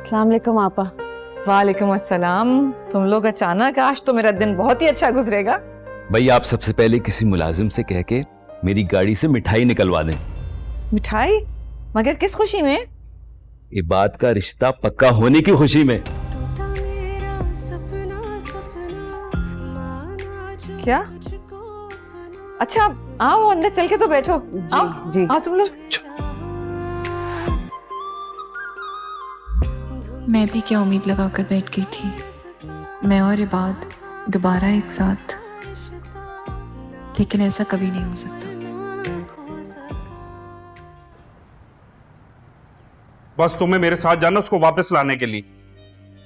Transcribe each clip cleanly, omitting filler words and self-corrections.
अस्सलाम वालेकुम आपा। वालेकुम अस्सलाम। तुम लोग अचानक, आज तो मेरा दिन बहुत ही अच्छा गुजरेगा। भाई आप सबसे पहले किसी मुलाजिम से कह के मेरी गाड़ी से मिठाई निकलवा दें। मिठाई? मगर किस खुशी में? ये बात का रिश्ता पक्का होने की खुशी में। क्या? अच्छा आओ अंदर चल के तो बैठो। आओ, जी। आओ तुम लोग। मैं भी क्या उम्मीद लगा कर बैठ गई थी, मैं और इबाद दोबारा एक साथ, लेकिन ऐसा कभी नहीं हो सकता। बस तुम्हें मेरे साथ जाना उसको वापस लाने के लिए।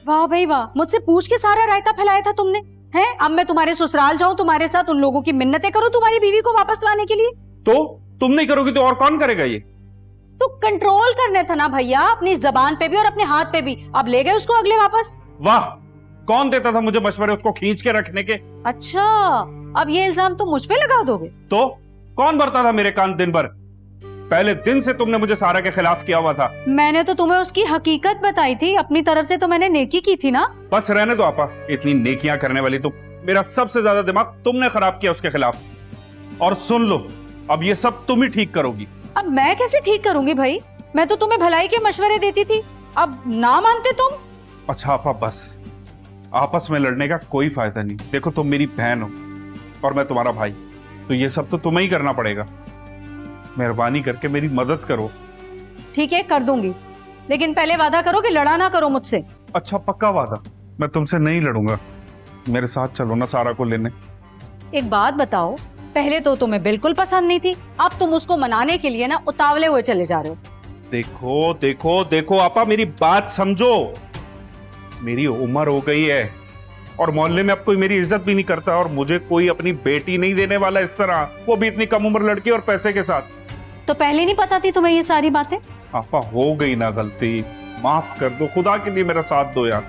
वाह भाई वाह, मुझसे पूछ के सारा रायता फैलाया था तुमने। हैं? अब मैं तुम्हारे ससुराल जाऊं, तुम्हारे साथ उन लोगों की मिन्नतें करूं तुम्हारी बीवी को वापस लाने के लिए? तो तुम नहीं करोगी तो और कौन करेगा ये? तो कंट्रोल करने था ना भैया, अपनी जबान पे भी और अपने हाथ पे भी। अब ले गए उसको अगले वापस। वाह, कौन देता था मुझे मशवरे उसको खींच के रखने के? अच्छा, अब ये इल्जाम तुम मुझ पे लगा दोगे? तो कौन भरता था मेरे कान दिन भर? पहले दिन से तुमने मुझे सारा के खिलाफ किया हुआ था। मैंने तो तुम्हें उसकी हकीकत बताई थी, अपनी तरफ से तो मैंने नेकी की थी ना। बस रहने दो आपा, इतनी नेकियां करने वाली तो मेरा सबसे ज्यादा दिमाग तुमने खराब किया उसके खिलाफ। और सुन लो, अब ये सब तुम ही ठीक करोगी। अब मैं कैसे ठीक करूंगी भाई? मैं तो तुम्हें भलाई के मशवरे देती थी, अब ना मानते तुम। अच्छा आपा बस, आपस में लड़ने का कोई फायदा नहीं। देखो तुम मेरी बहन हो और मैं तुम्हारा भाई, तो ये सब तो तुम्हें ही करना पड़ेगा। मेहरबानी करके मेरी मदद करो। ठीक है, कर दूंगी, लेकिन पहले वादा करो कि लड़ा ना करो मुझसे। अच्छा पक्का वादा, मैं तुमसे नहीं लड़ूंगा। मेरे साथ चलो ना सारा को लेने। एक बात बताओ, पहले तो तुम्हें बिल्कुल पसंद नहीं थी, अब तुम उसको मनाने के लिए ना उतावले हुए चले जा रहे हो। देखो देखो देखो आपा, मेरी बात समझो। मेरी उम्र हो गई है और मोहल्ले में अब कोई मेरी इज्जत भी नहीं करता, और मुझे कोई अपनी बेटी नहीं देने वाला इस तरह, वो भी इतनी कम उम्र लड़की और पैसे के साथ। तो पहले नहीं पता थी तुम्हें ये सारी बातें? आपा हो गई ना गलती, माफ कर दो, खुदा के लिए मेरा साथ दो यार।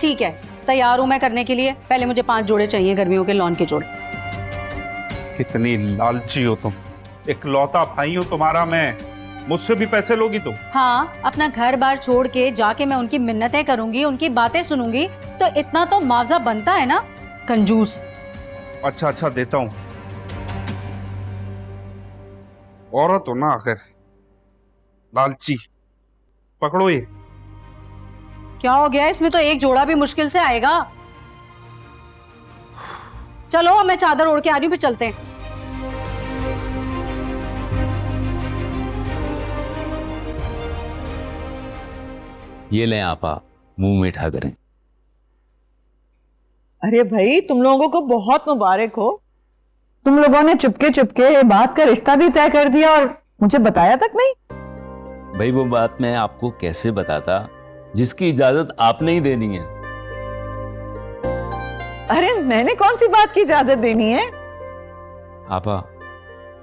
ठीक है, तैयार हूं मैं करने के लिए। पहले मुझे 5 जोड़े चाहिए, गर्मियों के लॉन के जोड़े। कितनी लालची हो तुम, इकलौता भाई हूं तुम्हारा मैं, मुझसे भी पैसे लोगी तुम? हाँ, अपना घर बार छोड़ के जाके मैं उनकी मिन्नतें करूंगी, उनकी बातें सुनूंगी, तो इतना तो मुआवजा बनता है ना, कंजूस। अच्छा अच्छा देता हूं। औरत हो ना आखिर, लालची। पकड़ो ये। क्या हो गया? इसमें तो एक जोड़ा भी मुश्किल से आएगा। चलो मैं चादर ओढ़ के आ रही हूँ, फिर चलते हैं। ये लें आपा, मुंह मीठा करें। अरे भाई, तुम लोगों को बहुत मुबारक हो। तुम लोगों ने चुपके चुपके बात का रिश्ता भी तय कर दिया और मुझे बताया तक नहीं। भाई वो बात मैं आपको कैसे बताता जिसकी इजाजत आपने ही देनी है। अरे मैंने कौन सी बात की इजाजत देनी है? आपा,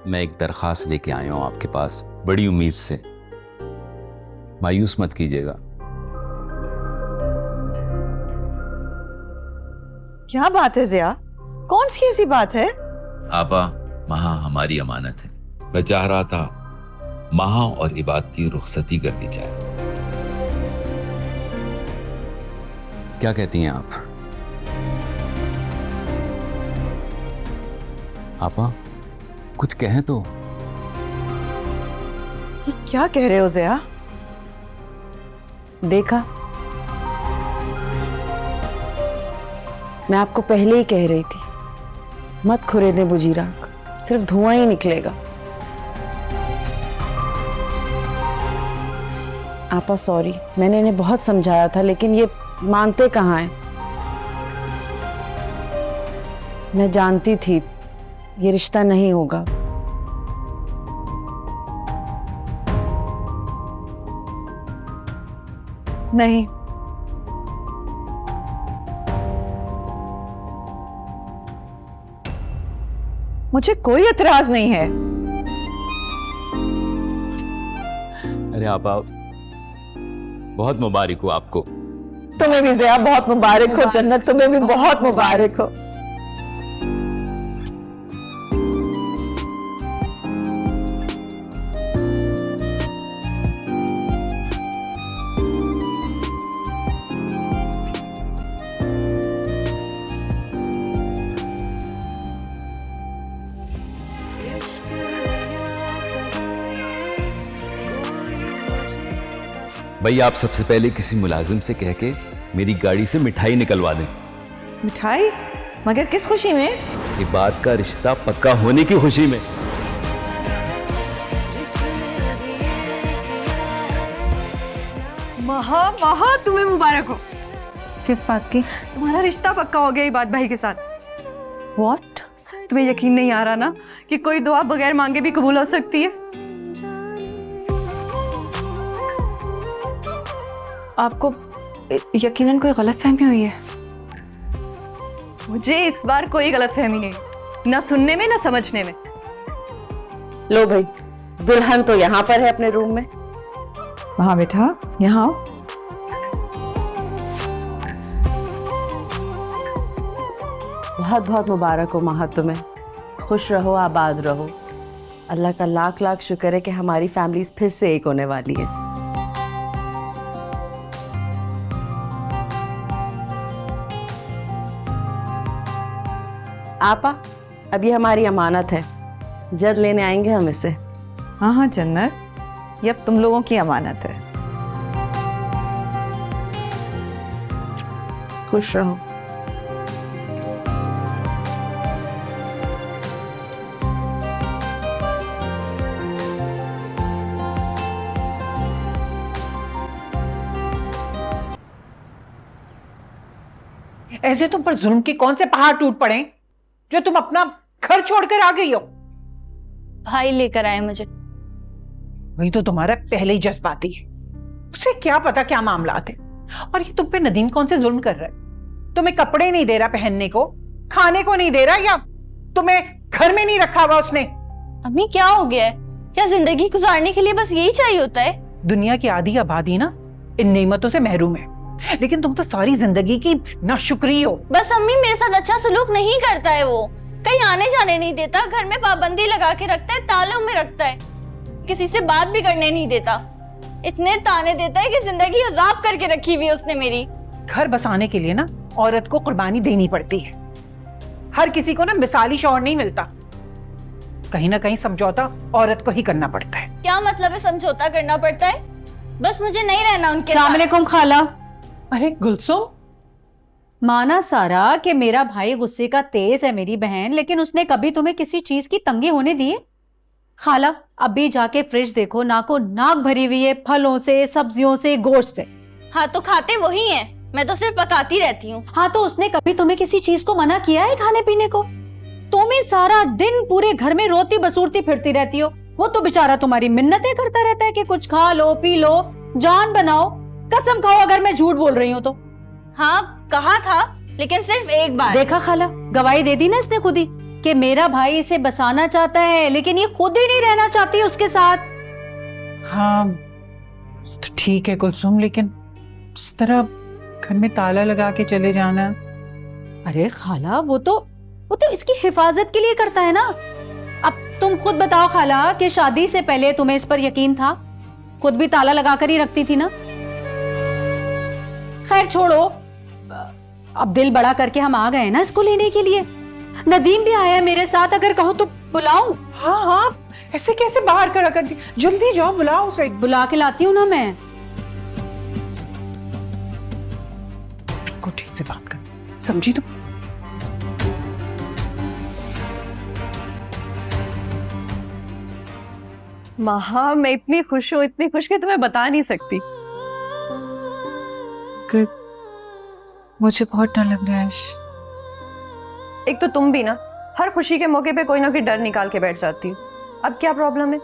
मैं एक दरखास्त लेके आया हूं आपके पास, बड़ी उम्मीद से। मायूस मत कीजिएगा। क्या बात है जिया? कौन सी ऐसी बात है? आपा, महा हमारी अमानत है। मैं चाह रहा था महा और इबाद की रुखसती कर दी जाए। क्या कहती हैं आप? आपा, कुछ कहें तो। ये क्या कह रहे हो जिया? देखा, मैं आपको पहले ही कह रही थी, मत खुरेदे बुजीरा, सिर्फ धुआं ही निकलेगा। आपा सॉरी, मैंने इन्हें बहुत समझाया था, लेकिन ये मानते कहाँ हैं। मैं जानती थी ये रिश्ता नहीं होगा। नहीं, मुझे कोई एतराज नहीं है। अरे आपा, बहुत मुबारक हो आपको। तुम्हें भी ज़िया बहुत मुबारक हो। जन्नत तुम्हें भी बहुत मुबारक हो। भाई आप सबसे पहले किसी मुलाजिम से कह के मेरी गाड़ी से मिठाई निकलवा दें। मिठाई? मगर किस खुशी में? ये बात का रिश्ता पक्का होने की खुशी में। महा महा तुम्हें मुबारक हो। किस बात की? तुम्हारा रिश्ता पक्का हो गया इबाद भाई के साथ। What? तुम्हें यकीन नहीं आ रहा ना कि कोई दुआ बगैर मांगे भी कबूल हो सकती है। आपको यकीनन कोई गलतफहमी हुई है। मुझे इस बार कोई गलतफहमी नहीं, ना सुनने में ना समझने में। लो भाई, दुल्हन तो यहाँ पर है अपने रूम में। हाँ बेटा, यहाँ आओ। बहुत बहुत मुबारक हो माहा तुम्हें। खुश रहो, आबाद रहो। अल्लाह का लाख लाख शुक्र है कि हमारी फैमिलीज फिर से एक होने वाली है। आपा, अब ये हमारी अमानत है, जल्द लेने आएंगे हम इसे। हाँ हाँ जन्नत, ये अब तुम लोगों की अमानत है। खुश रहो। ऐसे तुम पर जुल्म के कौन से पहाड़ टूट पड़े जो तुम अपना घर छोड़कर आ गई हो? भाई लेकर आए मुझे। वही तो तुम्हारा पहले ही जज्बाती है। उसे क्या पता क्या मामला थे। और ये तुम पे नदीम कौन से जुल्म कर रहा है? तुम्हें कपड़े नहीं दे रहा पहनने को, खाने को नहीं दे रहा, या तुम्हें घर में नहीं रखा हुआ उसने? अम्मी क्या हो गया है? क्या जिंदगी गुजारने के लिए बस यही चाहिए होता है? दुनिया की आधी आबादी ना इन नेमतों से महरूम है, लेकिन तुम तो सारी जिंदगी की नाशुक्री हो। बस अम्मी मेरे साथ अच्छा सलूक नहीं करता है, वो कहीं आने जाने नहीं देता, घर में पाबंदी लगा के रखता है, तालों में रखता है, किसी से बात भी करने नहीं देता, इतने ताने देता है कि जिंदगी अजाब करके रखी हुई है उसने मेरी। घर बसाने के लिए ना औरत को कुर्बानी देनी पड़ती है। हर किसी को ना मिसाली शौहर नहीं मिलता, कहीं ना कहीं समझौता औरत को ही करना पड़ता है। क्या मतलब है समझौता करना पड़ता है? बस मुझे नहीं रहना उनके साथ। अस्सलाम वालेकुम खाला। अरे गुलसुम, माना सारा कि मेरा भाई गुस्से का तेज है मेरी बहन, लेकिन उसने कभी तुम्हें किसी चीज की तंगी होने दी है? खाला अभी जाके फ्रिज देखो, नाको नाक भरी हुई है फलों से, सब्जियों से, गोश्त से। हाँ तो खाते वही हैं, मैं तो सिर्फ पकाती रहती हूँ। हाँ तो उसने कभी तुम्हें किसी चीज को मना किया है खाने पीने को? तुम ही सारा दिन पूरे घर में रोती बसूरती फिरती रहती हो, वो तो बेचारा तुम्हारी मिन्नतें करता रहता है कि कुछ खा लो, पी लो, जान बनाओ। कसम खाओ अगर मैं झूठ बोल रही हूँ तो। हाँ कहा था, लेकिन सिर्फ एक बार। देखा खाला, गवाही दे दी ना इसने खुद ही कि मेरा भाई इसे बसाना चाहता है, लेकिन ये खुद ही नहीं रहना चाहती उसके साथ। हाँ तो ठीक है कुलसुम, लेकिन इस तरह घर में ताला लगा के चले जाना। अरे खाला वो तो इसकी हिफाजत के लिए करता है ना। अब तुम खुद बताओ खाला कि शादी से पहले तुम्हें इस पर यकीन था? खुद भी ताला लगा कर ही रखती थी ना। खैर छोड़ो, अब दिल बड़ा करके हम आ गए ना इसको लेने के लिए। नदीम भी आया है मेरे साथ, अगर कहो तो बुलाऊं? हाँ हाँ, ऐसे कैसे बाहर खड़ा कर दी? जल्दी जाओ बुलाओ उसे। बुला के लाती हूँ ना मैं। को ठीक से बात कर, समझी तुम? महा मैं इतनी खुश हूँ, इतनी खुश कि तुम्हें बता नहीं सकती। मुझे बहुत डर लग रहा है। एक तो तुम भी ना हर खुशी के मौके पे कोई ना कोई डर निकाल के बैठ जाती हो। अब क्या प्रॉब्लम है?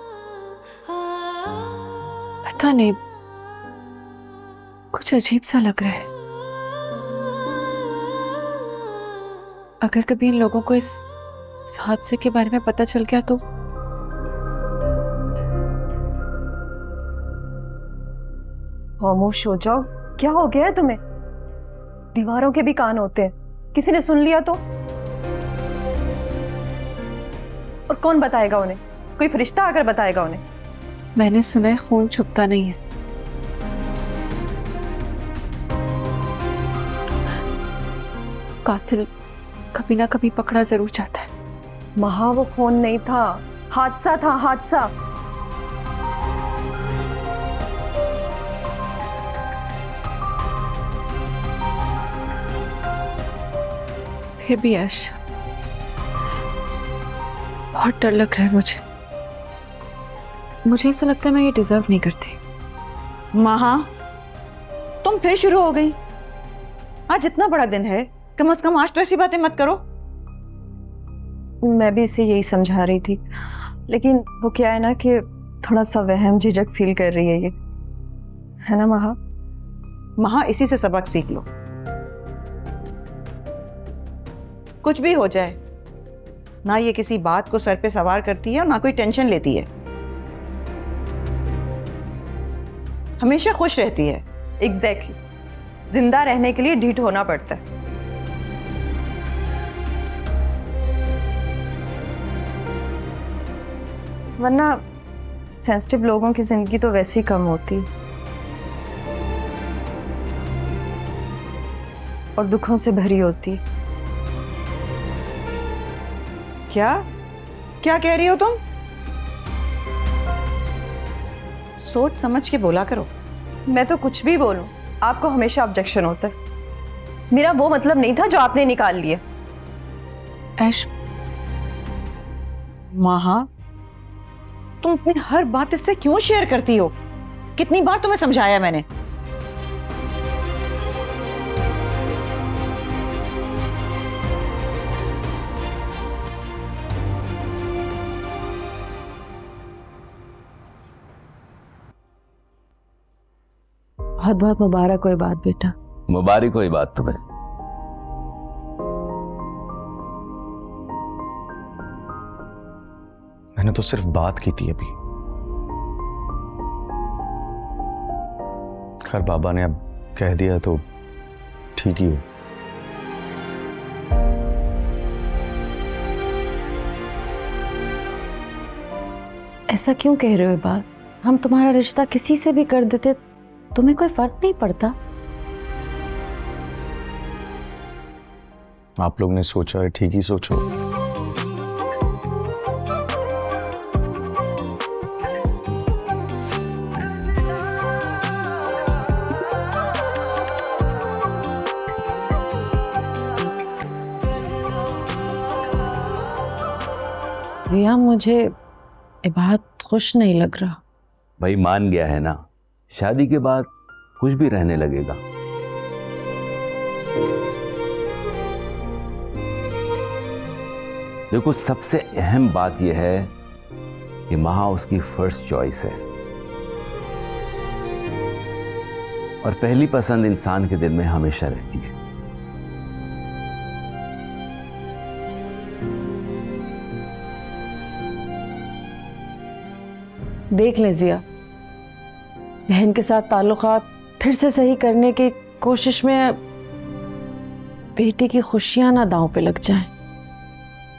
पता नहीं, कुछ अजीब सा लग रहा है। अगर कभी इन लोगों को इस हादसे के बारे में पता चल गया तो? खामोश हो जाओ। क्या हो गया है तुम्हें? दीवारों के भी कान होते हैं, किसी ने सुन लिया तो? और कौन बताएगा उन्हें? कोई फरिश्ता आकर बताएगा उन्हें? मैंने सुना है खून छुपता नहीं है। कातिल कभी ना कभी पकड़ा जरूर जाता है। महा वो खून नहीं था, हादसा था, हादसा। फिर भी ऐश, बहुत डर लग रहा है मुझे ऐसा लगता है मैं ये डिजर्व नहीं करती। महा, तुम फिर शुरू हो गई। आज इतना बड़ा दिन है, कम से कम आज तो ऐसी बातें मत करो। मैं भी इसे यही समझा रही थी, लेकिन वो क्या है ना कि थोड़ा सा वहम झिझक फील कर रही है ये, है ना महा? महा, इसी से सबक सीख लो। कुछ भी हो जाए ना, ये किसी बात को सर पे सवार करती है और ना कोई टेंशन लेती है, हमेशा खुश रहती है। एग्जैक्टली, जिंदा रहने के लिए ढीठ होना पड़ता है। वरना सेंसिटिव लोगों की जिंदगी तो वैसे ही कम होती और दुखों से भरी होती। क्या क्या कह रही हो तुम? सोच समझ के बोला करो। मैं तो कुछ भी बोलूं, आपको हमेशा ऑब्जेक्शन होता है। मेरा वो मतलब नहीं था जो आपने निकाल लिया। ऐश, महा, तुम अपनी हर बात इससे क्यों शेयर करती हो? कितनी बार तुम्हें समझाया मैंने। बहुत बहुत मुबारक हो ये बात बेटा। मुबारक हो ये बात तुम्हें। मैंने तो सिर्फ बात की थी अभी। खैर, बाबा ने अब कह दिया तो ठीक ही हो। ऐसा क्यों कह रहे हो ये बात? हम तुम्हारा रिश्ता किसी से भी कर देते, तुम्हें कोई फर्क नहीं पड़ता। आप लोग ने सोचा है, ठीक ही सोचो। जिया, मुझे ये बात खुश नहीं लग रहा। भाई मान गया है ना, शादी के बाद कुछ भी रहने लगेगा। देखो, सबसे अहम बात यह है कि महा उसकी फर्स्ट चॉइस है और पहली पसंद इंसान के दिल में हमेशा रहती है। देख ले जिया, बहन के साथ ताल्लुकात फिर से सही करने की कोशिश में बेटी की खुशियां ना दांव पे लग जाएं।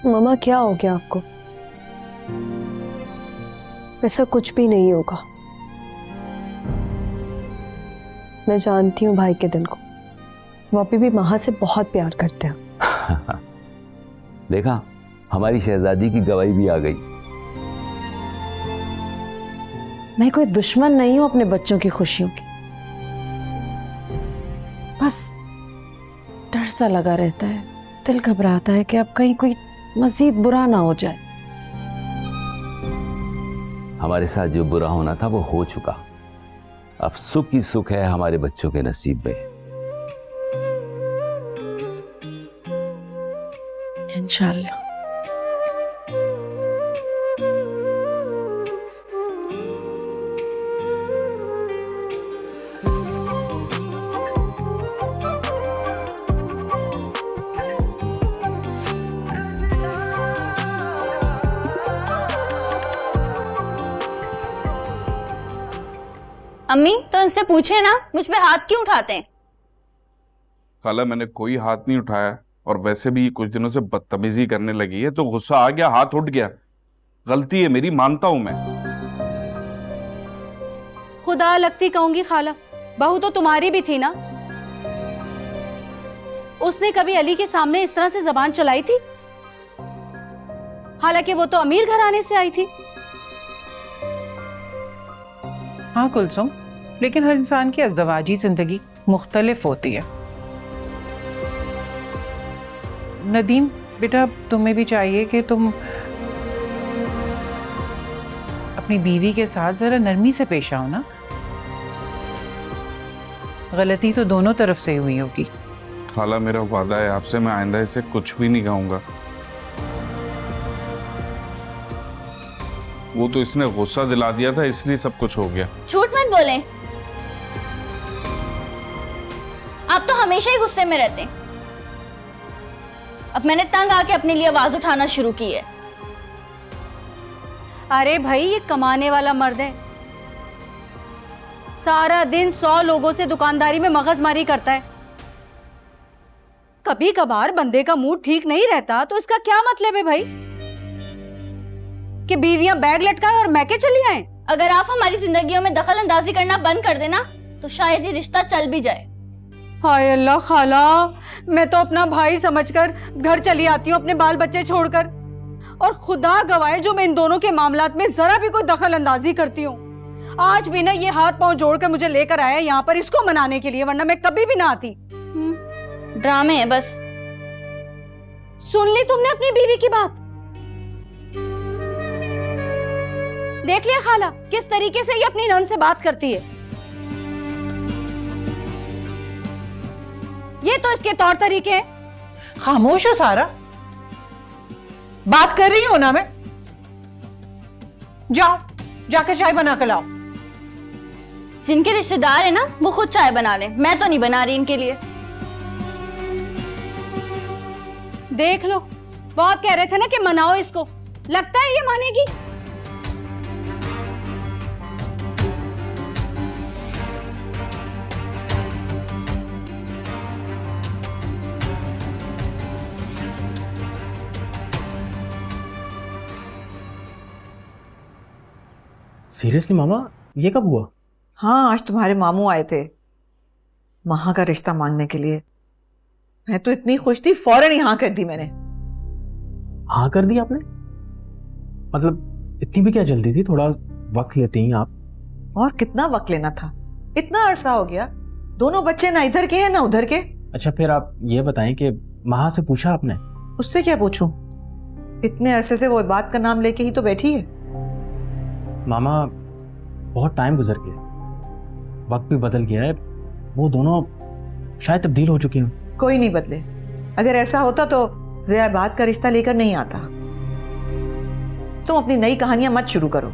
मम्मा, क्या हो गया आपको? ऐसा कुछ भी नहीं होगा। मैं जानती हूँ भाई के दिल को, वो अभी भी महा से बहुत प्यार करते हैं। देखा, हमारी शहजादी की गवाही भी आ गई। मैं कोई दुश्मन नहीं हूं अपने बच्चों की खुशियों की, बस डर सा लगा रहता है, दिल घबराता है कि अब कहीं कोई मजीद बुरा ना हो जाए। हमारे साथ जो बुरा होना था वो हो चुका, अब सुख ही सुख है हमारे बच्चों के नसीब में। इंशाल्लाह। अम्मी, तो इनसे पूछे ना मुझ पे हाथ क्यों उठाते हैं? खाला, मैंने कोई हाथ नहीं उठाया, और वैसे भी कुछ दिनों से बदतमीजी करने लगी है तो गुस्सा आ गया, हाथ उठ गया। गलती है मेरी, मानता हूं मैं। खुदा लगती कहूंगी खाला, बहू तो तुम्हारी भी थी ना। उसने कभी अली के सामने इस तरह से जबान चलाई थी? हालांकि वो तो अमीर घराने से आई थी। हाँ कुलसुम, लेकिन हर इंसान की अज़दवाजी जिंदगी मुख्तलिफ होती है। नदीम बेटा, तुम्हें भी चाहिए कि तुम अपनी बीवी के साथ जरा नरमी से पेश आओ ना। गलती तो दोनों तरफ से हुई होगी। खाला, मेरा वादा है आपसे, मैं आइंदा इसे कुछ भी नहीं कहूंगा। वो तो इसने गुस्सा दिला दिया था, इसलिए सब कुछ हो गया। झूठ मत बोले, आप तो हमेशा ही गुस्से में रहते हैं। अब मैंने तंग आके अपने लिए आवाज उठाना शुरू की है। अरे भाई, ये कमाने वाला मर्द है, सारा दिन 100 लोगों से दुकानदारी में मगजमारी करता है। कभी कभार बंदे का मूड ठीक नहीं रहता तो इसका क्या मतलब है भाई कि बीवियां बैग लटकाए और मैके चली आए? अगर आप हमारी जिंदगियों में दखल अंदाजी करना बंद कर देना तो शायद ये रिश्ता चल भी जाए। हाय अल्लाह खाला, मैं तो अपना भाई समझकर घर चली आती हूँ अपने बाल बच्चे छोड़कर, और खुदा गवाए जो मैं इन दोनों के मामलात में जरा भी कोई दखल अंदाजी करती हूँ। आज भी ना ये हाथ पांव जोड़कर मुझे लेकर आया यहाँ पर इसको मनाने के लिए, वरना मैं कभी भी ना आती। ड्रामे है बस। सुन ली तुमने अपनी बीवी की बात? देख लिया खाला किस तरीके से ये अपनी नंद से बात करती है। ये तो इसके तौर तरीके हैं। खामोश हो सारा, बात कर रही हूं ना मैं। जाओ जाकर चाय बना कर लाओ। जिनके रिश्तेदार है ना वो खुद चाय बना लें, मैं तो नहीं बना रही इनके लिए। देख लो, बहुत कह रहे थे ना कि मनाओ इसको, लगता है ये मानेगी। सीरियसली मामा, ये कब हुआ? हाँ, आज तुम्हारे मामू आए थे महा का रिश्ता मांगने के लिए। मैं तो इतनी खुश थी, फौरन ही हाँ कर दी मैंने। हाँ कर दी आपने? मतलब इतनी भी क्या जल्दी थी? थोड़ा वक्त लेती हैं आप। और कितना वक्त लेना था, इतना अरसा हो गया, दोनों बच्चे ना इधर के हैं ना उधर के। अच्छा फिर आप ये बताएं कि महा से पूछा आपने? उससे क्या पूछूं, इतने अरसे से वो बात का नाम लेके ही तो बैठी है। मामा बहुत टाइम गुजर गया, वक्त भी बदल गया है, वो दोनों शायद तब्दील हो चुकी हैं। कोई नहीं बदले, अगर ऐसा होता तो ज़ियाबाद का रिश्ता लेकर नहीं आता। तुम अपनी नई कहानियां मत शुरू करो।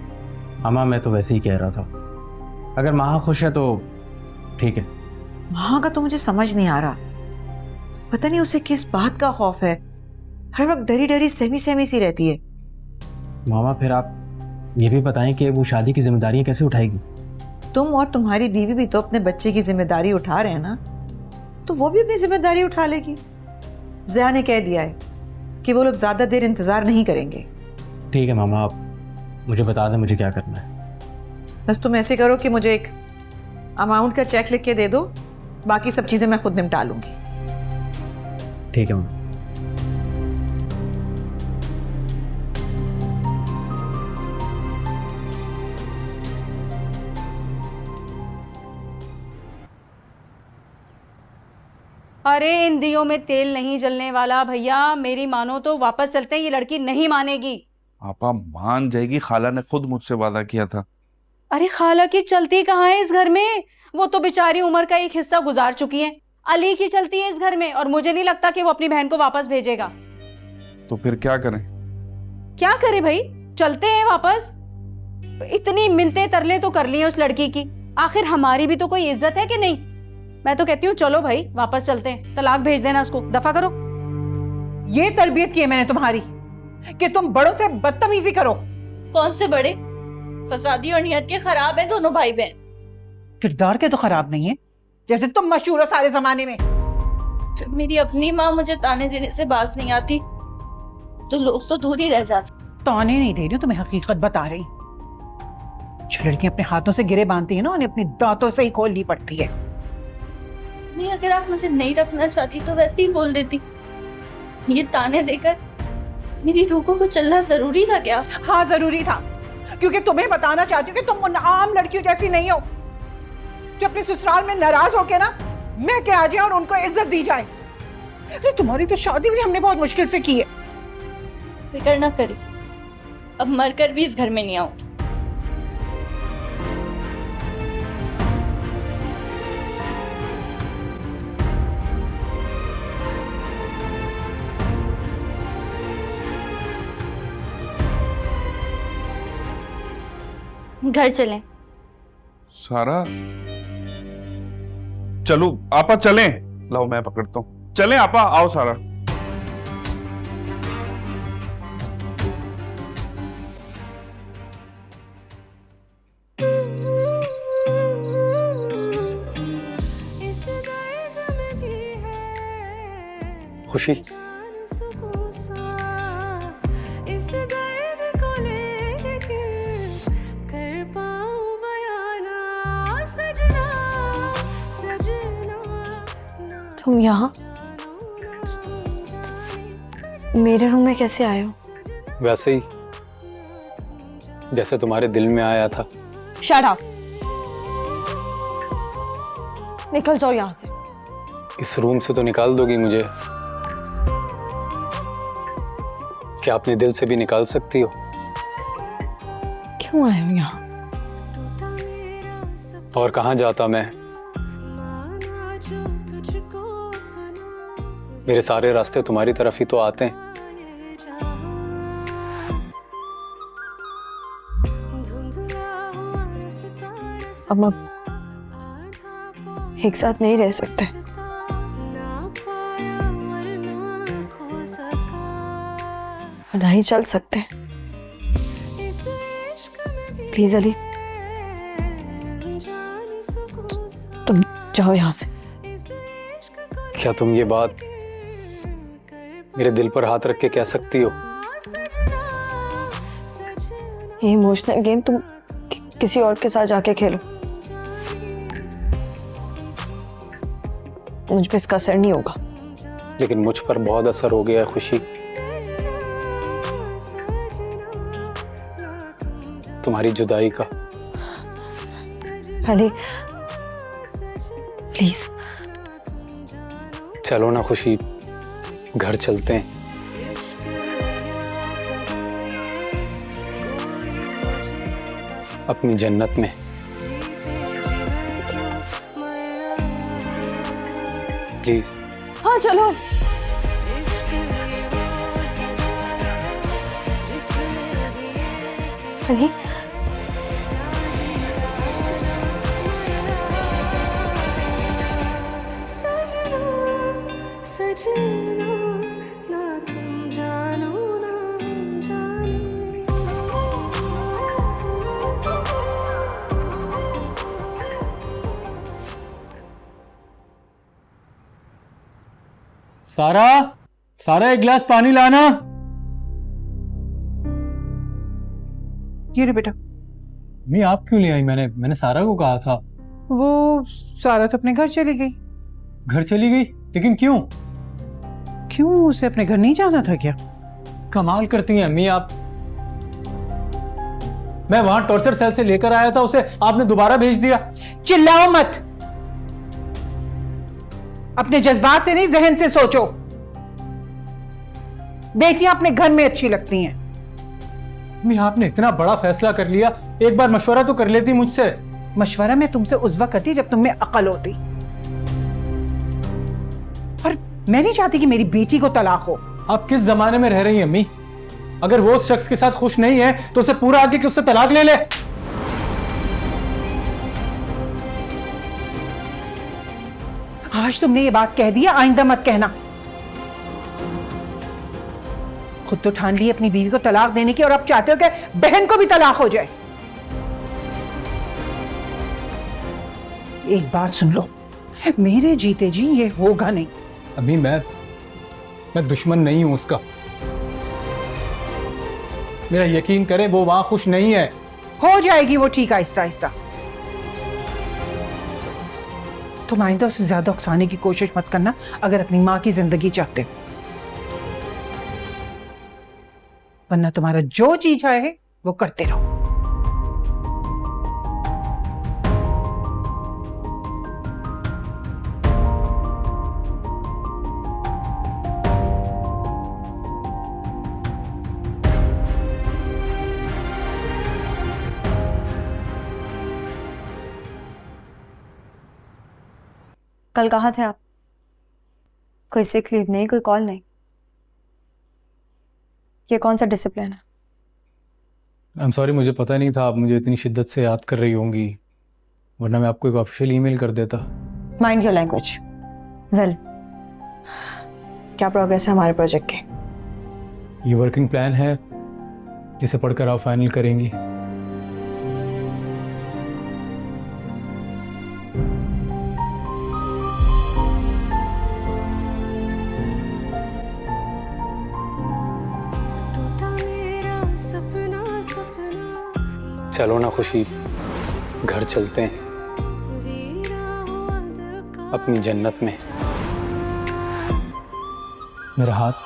मामा मैं तो वैसे ही कह रहा था, अगर महा खुश है तो ठीक है। महा का तो मुझे समझ नहीं आ रहा, पता नहीं उसे किस बात का खौफ है, हर वक्त डरी डरी सहमी सहमी सी रहती है। मामा फिर आप ये भी बताएं कि वो शादी की जिम्मेदारियां कैसे उठाएगी? तुम और तुम्हारी बीवी भी तो अपने बच्चे की जिम्मेदारी उठा रहे हैं ना, तो वो भी अपनी जिम्मेदारी उठा लेगी। ज़िया ने कह दिया है कि वो लोग ज्यादा देर इंतजार नहीं करेंगे। ठीक है मामा, आप मुझे बता दें मुझे क्या करना है। बस तुम ऐसे करो कि मुझे एक अमाउंट का चेक लिख के दे दो, बाकी सब चीजें मैं खुद निपटा लूंगी। ठीक है मामा। अरे इन दियों में तेल नहीं जलने वाला भैया, मेरी मानो तो वापस चलते हैं, ये लड़की नहीं मानेगी। आपा मान जाएगी, खाला ने खुद मुझसे वादा किया था। अरे खाला की चलती कहाँ है इस घर में, वो तो बेचारी उम्र का एक हिस्सा गुजार चुकी है। अली की चलती है इस घर में, और मुझे नहीं लगता कि वो अपनी बहन को वापस भेजेगा। तो फिर क्या करें? क्या करे भाई, चलते हैं वापस। इतनी मिन्नतें तरले तो कर ली है उस लड़की की, आखिर हमारी भी तो कोई इज्जत है कि नहीं। मैं तो कहती हूँ चलो भाई वापस चलते हैं, तलाक भेज देना उसको, दफा करो। ये तरबियत की है मैंने तुम्हारी कि तुम बड़ों से बदतमीजी करो। कौन से बड़े? फसादी और नियत के खराब है दोनों भाई बहन। किरदार के तो खराब नहीं है, जैसे तुम मशहूर हो सारे जमाने में। जब मेरी अपनी माँ मुझे ताने देने से बाज नहीं आती तो लोग तो दूर ही रह जाते। ताने नहीं दे रही, तुम्हें हकीकत बता रही। जो लड़की अपने हाथों से गिरे बांधती है ना, उन्हें अपने दांतों से ही खोलनी पड़ती है। नहीं, अगर आप मुझे नहीं रखना चाहती तो वैसे ही बोल देती। ये ताने देकर मेरी रूह को कुचलना जरूरी था क्या? हाँ जरूरी था, क्योंकि तुम्हें बताना चाहती हूँ कि तुम उन आम लड़कियों जैसी नहीं हो जो अपने ससुराल में नाराज होके ना मैं के आ जाए और उनको इज्जत दी जाए। अरे तुम्हारी तो शादी भी हमने बहुत मुश्किल से की है। फिक्र ना करी, अब मरकर भी इस घर में नहीं आऊंगी। घर चलें। सारा, चलो आपा चलें। लाओ मैं पकड़ता हूँ। चलें आपा, आओ सारा। खुशी, तुम यहाँ मेरे रूम में कैसे आए हो? वैसे ही जैसे तुम्हारे दिल में आया था। शट अप, निकल जाओ यहाँ से। इस रूम से तो निकाल दोगी मुझे, क्या अपने दिल से भी निकाल सकती हो? क्यों आए हो यहाँ? और कहाँ जाता मैं? मेरे सारे रास्ते तुम्हारी तरफ ही तो आते हैं। अब एक साथ नहीं रह सकते। नहीं चल सकते। प्लीज अली, तुम जाओ यहाँ से। क्या तुम ये बात मेरे दिल पर हाथ रख के कह सकती हो? ये इमोशनल गेम तुम किसी और के साथ जाके खेलो, मुझ पे इसका असर नहीं होगा। लेकिन मुझ पर बहुत असर हो गया है खुशी, तुम्हारी जुदाई का। अली प्लीज चलो ना खुशी, घर चलते हैं। अपनी जन्नत में। प्लीज। हाँ चलो। अली सारा, सारा एक गिलास पानी लाना। ये रे बेटा। मैं आप क्यों ले आई? मैंने सारा को कहा था। वो सारा तो अपने घर चली गई। घर चली गई? लेकिन क्यों? क्यों, उसे अपने घर नहीं जाना था क्या? कमाल करती हैं अम्मी आप। मैं वहां टॉर्चर सेल से लेकर आया था उसे, आपने दोबारा भेज दिया। चिल्लाओ मत, अपने जज्बात से नहीं जहन से सोचो। बेटियां अपने घर में अच्छी लगती हैं। मैं आपने इतना बड़ा फैसला कर लिया, एक बार मशवरा तो कर लेती मुझसे। मशवरा मैं तुमसे उस वक्त करती जब तुम में अकल होती। और मैं नहीं चाहती कि मेरी बेटी को तलाक हो। आप किस जमाने में रह रही हैं अम्मी? अगर वो उस शख्स के साथ खुश नहीं है तो उसे पूरा आगे कि उससे तलाक ले ले। आज तुमने ये बात कह दी, आइंदा मत कहना। खुद तो ठान ली अपनी बीवी को तलाक देने की, और अब चाहते हो कि बहन को भी तलाक हो जाए। एक बात सुन लो, मेरे जीते जी ये होगा नहीं। अभी मैं दुश्मन नहीं हूं उसका। मेरा यकीन करें, वो वहां खुश नहीं है। हो जाएगी वो ठीक आहिस्ता आहिस्ता। तुम आइंदा उससे ज्यादा उकसाने की कोशिश मत करना अगर अपनी मां की जिंदगी चाहते हो, वरना तुम्हारा जो जी चाहे वो करते रहो। कल कहाँ थे आप? कोई सिक लीव नहीं, कोई कॉल नहीं। ये कौन सा डिसिप्लिन है? आई एम सॉरी, मुझे पता नहीं था आप मुझे इतनी शिद्दत से याद कर रही होंगी, वरना मैं आपको एक ऑफिशियल ईमेल कर देता। Mind your language. वेल, क्या प्रोग्रेस है हमारे प्रोजेक्ट के? ये वर्किंग प्लान है जिसे पढ़कर आप फाइनल करेंगी। चलो ना खुशी, घर चलते हैं अपनी जन्नत में। मेरा हाथ।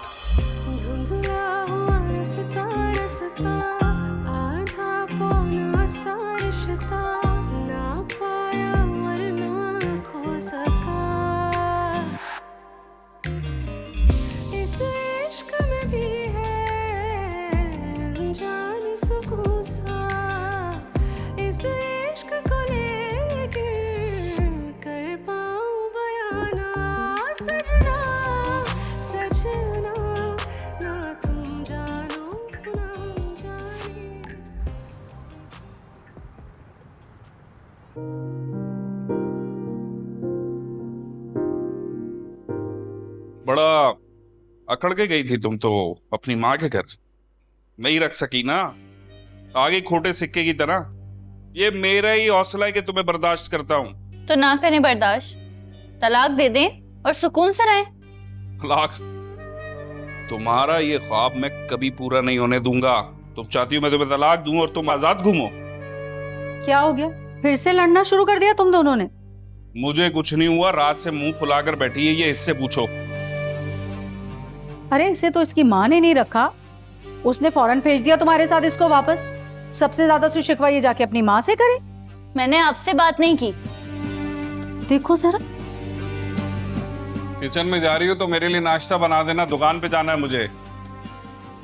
बड़ा अकड़ के गई थी तुम तो अपनी माँ के घर, नहीं रख सकी ना, आगे खोटे सिक्के की तरह। ये मेरा ही हौसला है कि तुम्हें बर्दाश्त करता हूँ। तो ना करें बर्दाश्त, तलाक दे दें और सुकून से रहें। तलाक? तुम्हारा ये ख्वाब मैं कभी पूरा नहीं होने दूंगा। तुम चाहती हो मैं तुम्हें तलाक दूं और तुम आजाद घूमो? क्या हो गया, फिर से लड़ना शुरू कर दिया तुम दोनों ने? मुझे कुछ नहीं हुआ, रात से मुंह फुलाकर बैठी है ये, इससे पूछो। अरे इसे तो इसकी माँ ने नहीं रखा, उसने फौरन भेज दिया तुम्हारे साथ इसको वापस। सबसे ज्यादा तो शिकवा ये जाके अपनी माँ से करे। मैंने आपसे बात नहीं की। देखो जरा, किचन में जा रही हो तो मेरे लिए नाश्ता बना देना, दुकान पे जाना है मुझे।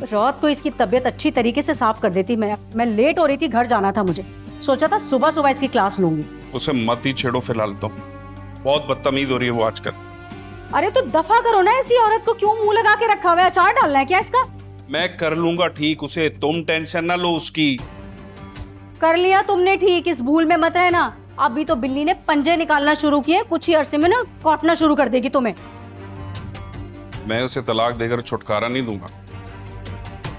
रात को इसकी तबीयत अच्छी तरीके से साफ कर देती। मैं लेट हो रही थी, घर जाना था मुझे, सोचा था सुबह सुबह इसकी क्लास लूंगी। उसे मत ही छेड़ो फिलहाल, तो बहुत बदतमीज हो रही है वो आजकल। अरे तो दफा करो ना, ऐसी औरत को क्यों मुंह लगा के रखा हुआ है? अचार डालना है क्या इसका? मैं कर लूंगा ठीक उसे, तुम टेंशन ना लो उसकी। कर लिया तुमने ठीक, इस भूल में मत रहना। अभी तो बिल्ली ने पंजे निकालना शुरू किए, कुछ ही अरसे में ना काटना शुरू कर देगी तुम्हें। मैं उसे तलाक देकर छुटकारा नहीं दूंगा।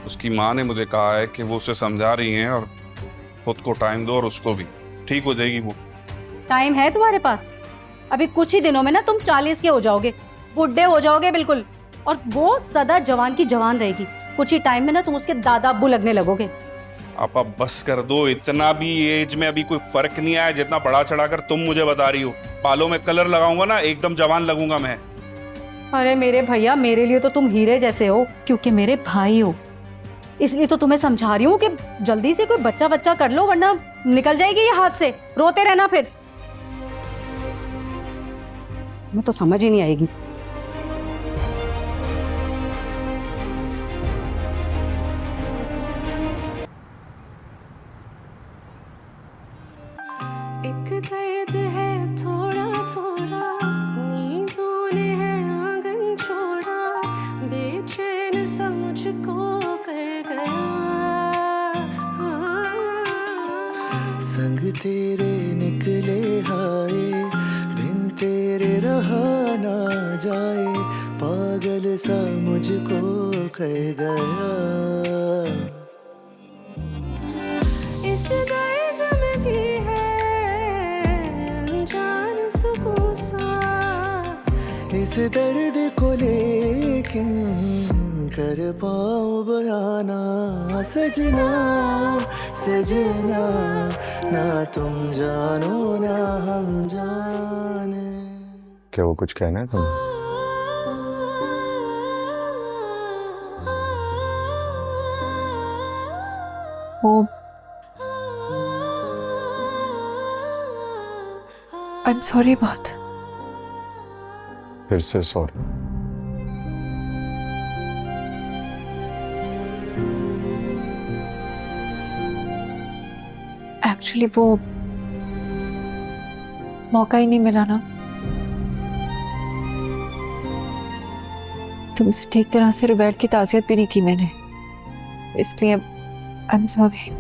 उसकी माँ ने मुझे कहा है कि वो उसे समझा रही हैं और खुद को टाइम दो और उसको भी, ठीक हो जाएगी वो। टाइम है तुम्हारे पास? अभी कुछ ही दिनों में ना तुम 40 के हो जाओगे, बुढ़े हो जाओगे बिल्कुल, और वो सदा जवान की जवान रहेगी। कुछ ही टाइम में ना तुम उसके दादा अब्बू लगने लगोगे। आप बस कर दो, इतना भी एज में अभी कोई फर्क नहीं आया जितना बढ़ा चढ़ाकर तुम मुझे बता रही हो। बालों में कलर लगाऊंगा ना, एकदम जवान लगूंगा मैं। अरे मेरे भैया, मेरे लिए तो तुम हीरे जैसे हो, क्योंकि मेरे भाई हो। इसलिए तो तुम्हें समझा रही हूँ कि जल्दी से कोई बच्चा कर लो, वरना निकल जाएगी ये हाथ से। रोते रहना फिर, मैं तो समझ ही नहीं आएगी। एक दर्द है थोड़ा थोड़ा, नींदों ने है आंगन छोड़ा, बेचैन सा मुझको कर गया। संग तेरे निकले हाय, बिन तेरे रहा ना जाए, पागल सा मुझको कर गया। इस दर्द में भी है अनजान सुकून सा, इस दर्द को लेकिन कर पाऊं बयाना। सजना सजना, ना तुम जानो ना हम जाने। क्या वो कुछ कहना है तुम्हें? वो आई एम सॉरी बहुत। फिर से सॉरी। एक्चुअली वो मौका ही नहीं मिला ना। तुमसे ठीक तरह से रुबैल की ताज़ियत भी नहीं की मैंने, इसलिए I am sorry.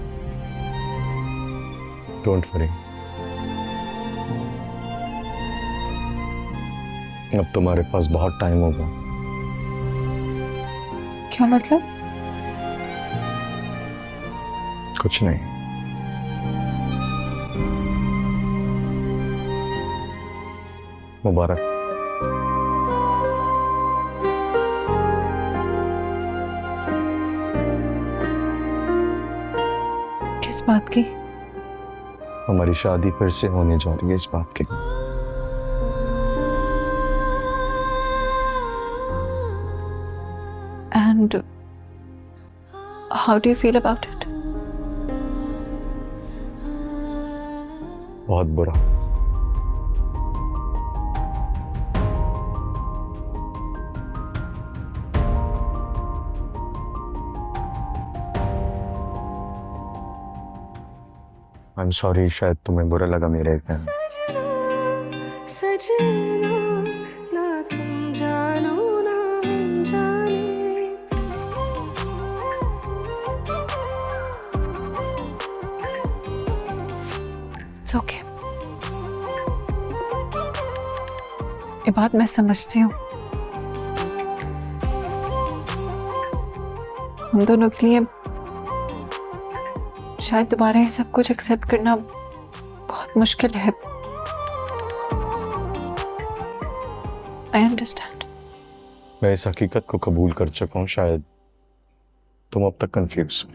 Don't worry, अब तुम्हारे पास बहुत टाइम होगा। क्या मतलब? कुछ नहीं। मुबारक। किस बात की? हमारी शादी फिर से होने जा रही है, इस बात की। And how do you feel about it? बहुत बुरा। आई एम सॉरी, शायद तुम्हें बुरा लगा मेरे कहना। सजना ना तुम जानो ना हम जाने। It's okay. ये बात मैं समझती हूँ। हम दोनों के लिए शायद दोबारा ये सब कुछ एक्सेप्ट करना बहुत मुश्किल है। I understand. मैं इस हकीकत को कबूल कर चुका हूँ, शायद तुम अब तक कंफ्यूज हो।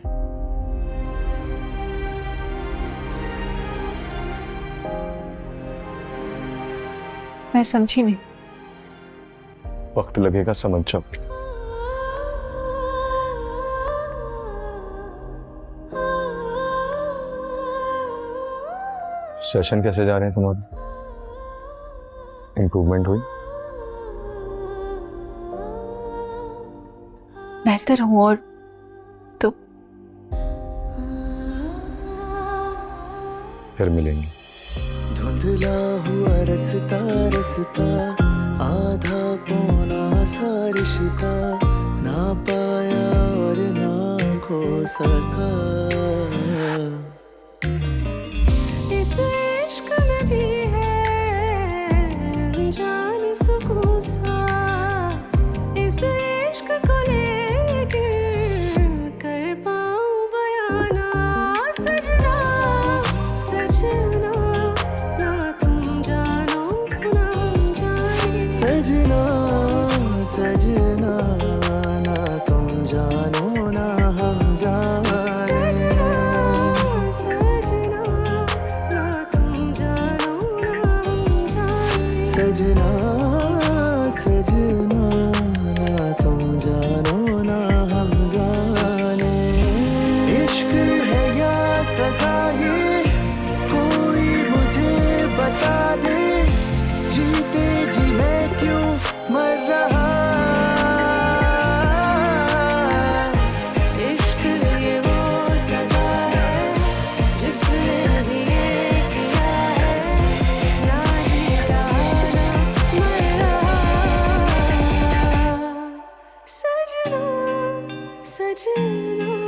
मैं समझी नहीं। वक्त लगेगा, समझ जाओ। सेशन कैसे जा रहे हैं तुम्हारे? इम्प्रूवमेंट हुई? बेहतर हूँ। और तो फिर मिलेंगे। धुंधला हुआ रसता रसता, आधा पौना सा रिश्ता, ना पाया और ना खो सका। इस इश्क में भी है अनजान सुकून सा, इस इश्क को लेके कर पाऊं बयाना। सजना सजना ना तुम जानो ना हम जाने। सजना सजना ना तुम जानो ना हम जाने। सजना सजना ना तुम जानो ना हम जाने। सजना सजना ना तुम जानो ना हम जाने। इश्क है या सजा ये कोई मुझे बता दे, जीते जी मैं क्यों मर रहा। इश्क ये वो सजा है जिसने अभी ये किया है, ना जी रहा ना मर रहा। सजना सजना